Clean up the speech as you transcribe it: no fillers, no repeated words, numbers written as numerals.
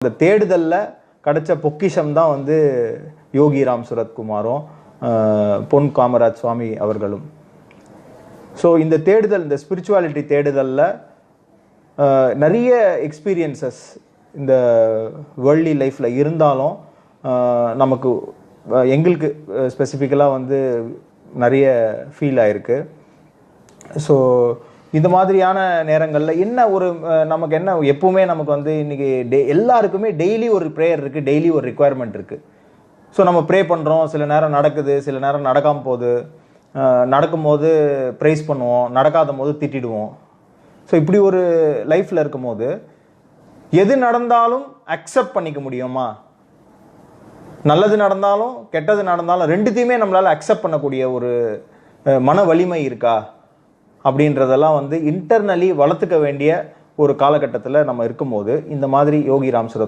அந்த தேடுதலில் கிடைச்ச பொக்கிஷம் தான் வந்து யோகி ராம் சுரத்குமாரும் பொன் காமராஜ் சுவாமி அவர்களும். ஸோ இந்த தேடுதல், இந்த ஸ்பிரிச்சுவாலிட்டி தேடுதலில் நிறைய எக்ஸ்பீரியன்சஸ் இந்த வேர்ல்ட்லி லைஃப்பில் இருந்தாலும் நமக்கு எங்களுக்கு ஸ்பெசிஃபிக்கலாக வந்து நிறைய ஃபீல் ஆயிருக்கு. ஸோ இந்த மாதிரியான நேரங்களில் என்ன ஒரு நமக்கு என்ன எப்பவுமே நமக்கு வந்து இன்றைக்கி எல்லாருக்குமே டெய்லி ஒரு ப்ரேயர் இருக்குது, டெய்லி ஒரு ரிக்குவயர்மெண்ட் இருக்குது. ஸோ நம்ம ப்ரே பண்ணுறோம், சில நேரம் நடக்குது, சில நேரம் நடக்காமல் போகுது. நடக்கும்போது ப்ரைஸ் பண்ணுவோம், நடக்காத போது திட்டிடுவோம். ஸோ இப்படி ஒரு லைஃப்பில் இருக்கும்போது எது நடந்தாலும் அக்செப்ட் பண்ணிக்க முடியுமா? நல்லது நடந்தாலும் கெட்டது நடந்தாலும் ரெண்டுத்தையுமே நம்மளால் அக்செப்ட் பண்ணக்கூடிய ஒரு மன வலிமை இருக்கா அப்படின்றதெல்லாம் வந்து இன்டர்னலி வளர்த்துக்க வேண்டிய ஒரு காலகட்டத்தில் நம்ம இருக்கும்போது இந்த மாதிரி யோகி ராம் சுரத்